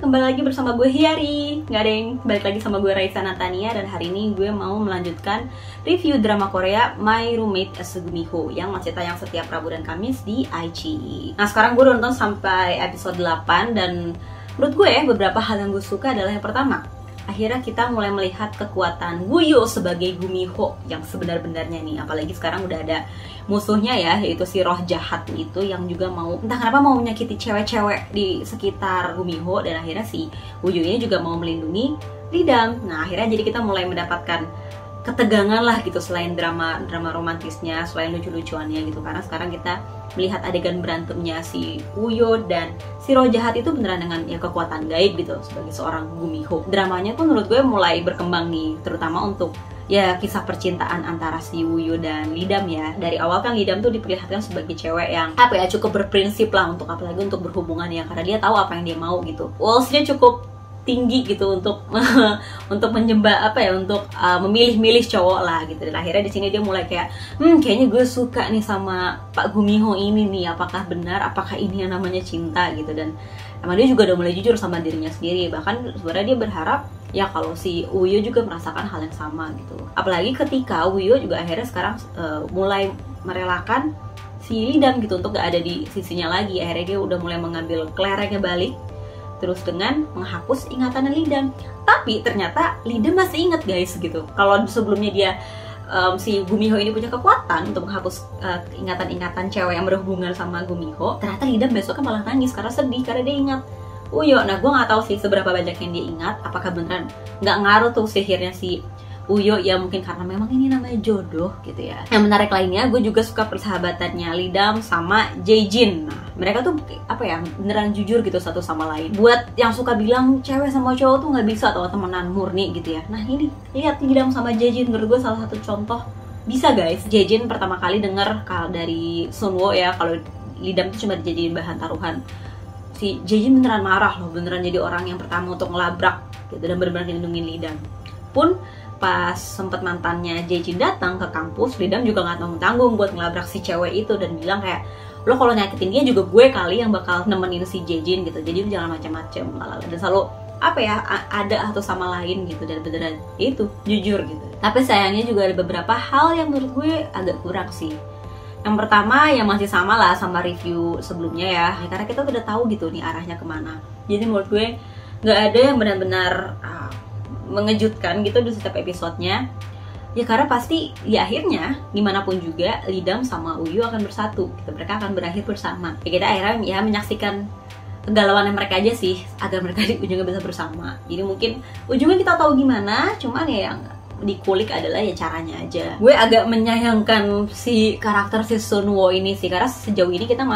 kembali lagi bersama gue Hyari. Nggak ada yang balik lagi sama gue Raisa Natania. Dan hari ini gue mau melanjutkan review drama Korea My Roommate as Gumiho yang masih tayang setiap Rabu dan Kamis di iQIYI. Nah sekarang gue nonton sampai episode 8. Dan menurut gue beberapa hal yang gue suka adalah yang pertama, akhirnya kita mulai melihat kekuatan Woo-Yo sebagai Gumiho yang sebenar-benarnya nih. Apalagi sekarang udah ada musuhnya ya, yaitu si roh jahat itu yang juga mau, entah kenapa mau menyakiti cewek-cewek di sekitar Gumiho. Dan akhirnya si Woo-Yo ini juga mau melindungi Lee-dam. Nah akhirnya jadi kita mulai mendapatkan ketegangan lah gitu, selain drama romantisnya, selain lucu-lucuannya gitu. Karena sekarang kita melihat adegan berantemnya si Woo-Yo dan si roh jahat itu beneran dengan ya kekuatan gaib gitu sebagai seorang Gumiho. Dramanya pun menurut gue mulai berkembang nih, terutama untuk ya kisah percintaan antara si Woo-Yo dan Lee-dam ya. Dari awal kan Lee-dam tuh diperlihatkan sebagai cewek yang cukup berprinsip lah untuk apalagi untuk berhubungan ya, karena dia tahu apa yang dia mau gitu. Walls-nya cukup tinggi gitu untuk untuk menjebak untuk memilih-milih cowok lah gitu. Dan akhirnya di sini dia mulai kayak kayaknya gue suka nih sama Pak Gumiho ini nih, apakah benar, apakah ini yang namanya cinta gitu. Dan emang dia juga udah mulai jujur sama dirinya sendiri, bahkan sebenarnya dia berharap ya kalau si Woo-Yo juga merasakan hal yang sama gitu. Apalagi ketika Woo-Yo juga akhirnya sekarang mulai merelakan si Lee-dam gitu untuk gak ada di sisinya lagi. Akhirnya dia udah mulai mengambil kelerengnya balik, terus dengan menghapus ingatan Lee-dam. Tapi ternyata Lee-dam masih ingat guys gitu. Kalau sebelumnya dia si Gumiho ini punya kekuatan untuk menghapus ingatan-ingatan cewek yang berhubungan sama Gumiho, ternyata Lee-dam besoknya malah nangis karena sedih karena dia ingat Woo-Yo. Nah gue nggak tahu sih seberapa banyak yang dia ingat, apakah beneran nggak ngaruh tuh sihirnya si Woo-Yo ya, mungkin karena memang ini namanya jodoh gitu ya. Yang menarik lainnya, gue juga suka persahabatannya Lee-dam sama Jae-jin. Nah, mereka tuh beneran jujur gitu satu sama lain. Buat yang suka bilang cewek sama cowok tuh nggak bisa atau temenan murni gitu ya. Nah ini lihat Lee-dam sama Jae-jin, menurut gue salah satu contoh bisa guys. Jae-jin pertama kali denger dari Sunwo ya kalau Lee-dam tuh cuma dijadiin bahan taruhan. Si Jae-jin beneran marah loh, beneran jadi orang yang pertama untuk ngelabrak gitu dan beneran lindungin Lee-dam. Pun pas sempet mantannya Jae-jin datang ke kampus, Lee-dam juga nggak tanggung-tanggung buat ngelabrak si cewek itu dan bilang kayak, lo kalau nyakitin dia juga gue kali yang bakal nemenin si Jae-jin gitu. Jadi jangan macam-macam lalala. Dan selalu ada atau sama lain gitu, dan beneran itu jujur gitu. Tapi sayangnya juga ada beberapa hal yang menurut gue agak kurang sih. Yang pertama yang masih sama lah sama review sebelumnya ya, karena kita udah tahu gitu nih arahnya kemana. Jadi menurut gue nggak ada yang benar-benar mengejutkan gitu di setiap episodenya ya, karena pasti di akhirnya gimana pun juga Lee-dam sama Woo-Yo akan bersatu gitu. Mereka akan berakhir bersama ya, kita akhirnya ya menyaksikan kegalauan mereka aja sih agar mereka di ujungnya bisa bersama. Jadi mungkin ujungnya kita tahu gimana, cuman ya yang dikulik adalah ya caranya aja. Gue agak menyayangkan si karakter si Sunwo ini sih, karena sejauh ini kita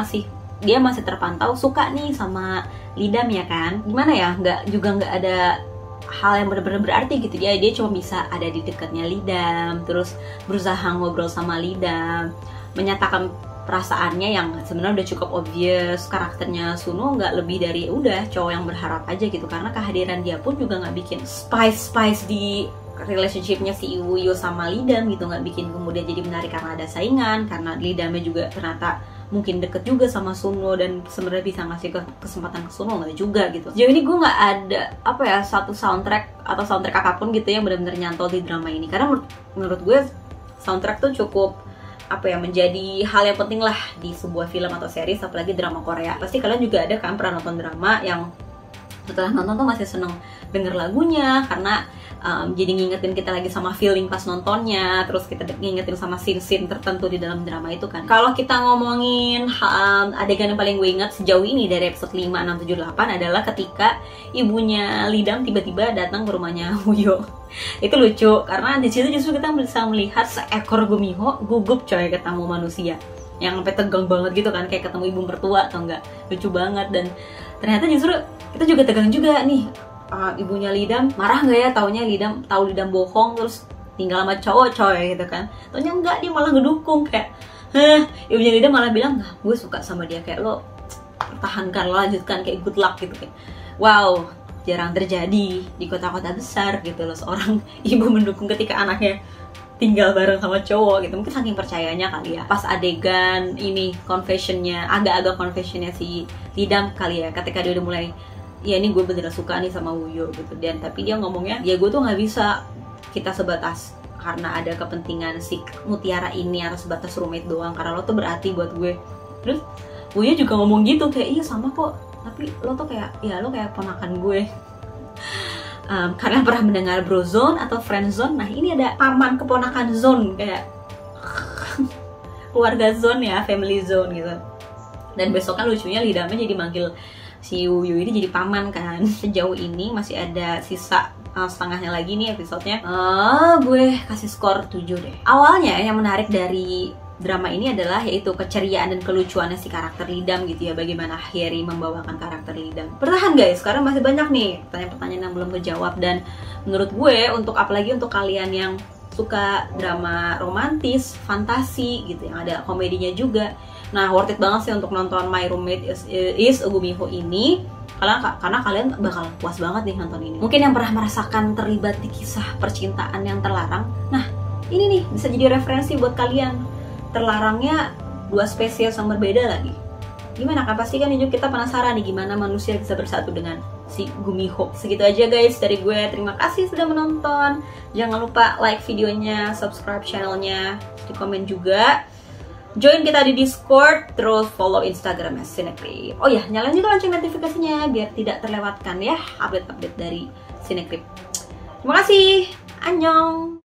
dia masih terpantau suka nih sama Lee-dam ya kan. Gimana ya, nggak ada hal yang benar-benar berarti gitu ya. Dia cuma bisa ada di dekatnya Lee-dam, terus berusaha ngobrol sama Lee-dam, menyatakan perasaannya yang sebenarnya udah cukup obvious. Karakternya Sunwo nggak lebih dari udah cowok yang berharap aja gitu, karena kehadiran dia pun juga nggak bikin spice di relationshipnya si Woo-Yo sama Lee-dam gitu, nggak bikin kemudian jadi menarik karena ada saingan, karena Lee-damnya juga ternyata mungkin deket juga sama Sunwo dan sebenarnya bisa ngasih kesempatan ke Sunwo, nggak juga gitu. Jadi ini gue nggak ada satu soundtrack atau soundtrack apapun gitu yang benar-benar nyantol di drama ini, karena menurut gue soundtrack tuh cukup menjadi hal yang penting lah di sebuah film atau series, apalagi drama Korea. Pasti kalian juga ada kan pernah nonton drama yang setelah nonton tuh masih seneng denger lagunya karena jadi ngingetin kita lagi sama feeling pas nontonnya, terus kita ngingetin sama scene-scene tertentu di dalam drama itu kan. Kalau kita ngomongin adegan yang paling gue ingat sejauh ini dari episode 5, 6, 7, 8 adalah ketika ibunya Lee-dam tiba-tiba datang ke rumahnya Woo-Yo. Itu lucu karena di situ justru kita bisa melihat seekor Gumiho gugup coy ketemu manusia, yang sampai tegang banget gitu kan, kayak ketemu ibu mertua atau enggak. Lucu banget. Dan ternyata justru kita juga tegang juga nih, ibunya Lee-dam marah nggak ya, taunya tahu Lee-dam bohong terus tinggal sama cowok coy gitu kan. Taunya enggak, dia malah ngedukung kayak ibunya Lee-dam malah bilang, nah gue suka sama dia, kayak lo pertahankan, lo lanjutkan, kayak good luck gitu. Kayak wow, jarang terjadi di kota-kota besar gitu loh, seorang ibu mendukung ketika anaknya tinggal bareng sama cowok gitu. Mungkin saking percayanya kali ya. Pas adegan ini agak-agak confessionnya si Lee-dam kali ya, ketika dia udah mulai ya ini gue beneran suka nih sama Wooyo gitu. Dan tapi dia ngomongnya, ya gue tuh nggak bisa kita sebatas karena ada kepentingan si mutiara ini atau sebatas roommate doang, karena lo tuh berarti buat gue. Terus Wooyo juga ngomong gitu kayak, iya sama kok, tapi lo tuh kayak, ya lo kayak ponakan gue. Kalian pernah mendengar bro zone atau friend zone? Nah ini ada paman keponakan zone, kayak keluarga zone ya, family zone gitu. Dan besok kan lucunya Lidamnya jadi manggil si Wooyo ini jadi paman kan. Sejauh ini masih ada sisa setengahnya lagi nih episodenya. Gue kasih skor 7 deh. Awalnya yang menarik dari drama ini adalah yaitu keceriaan dan kelucuannya si karakter Lidam gitu ya, bagaimana Hyeri membawakan karakter Lidam. Bertahan guys, sekarang masih banyak nih pertanyaan-pertanyaan yang belum kejawab. Dan menurut gue, untuk apalagi untuk kalian yang suka drama romantis, fantasi gitu, yang ada komedinya juga, nah worth it banget sih untuk nonton My Roommate is Egumiho ini, karena kalian bakal puas banget nih nonton ini. Mungkin yang pernah merasakan terlibat di kisah percintaan yang terlarang, nah ini nih bisa jadi referensi buat kalian. Terlarangnya dua spesies yang berbeda lagi. Gimana kan, pasti kan kita penasaran nih gimana manusia bisa bersatu dengan si Gumiho. Segitu aja guys dari gue, terima kasih sudah menonton. Jangan lupa like videonya, subscribe channelnya, di komen juga, join kita di Discord, terus follow Instagramnya Cinecrip. Oh ya, nyalain juga lonceng notifikasinya biar tidak terlewatkan ya update-update dari Cinecrip. Terima kasih, annyeong.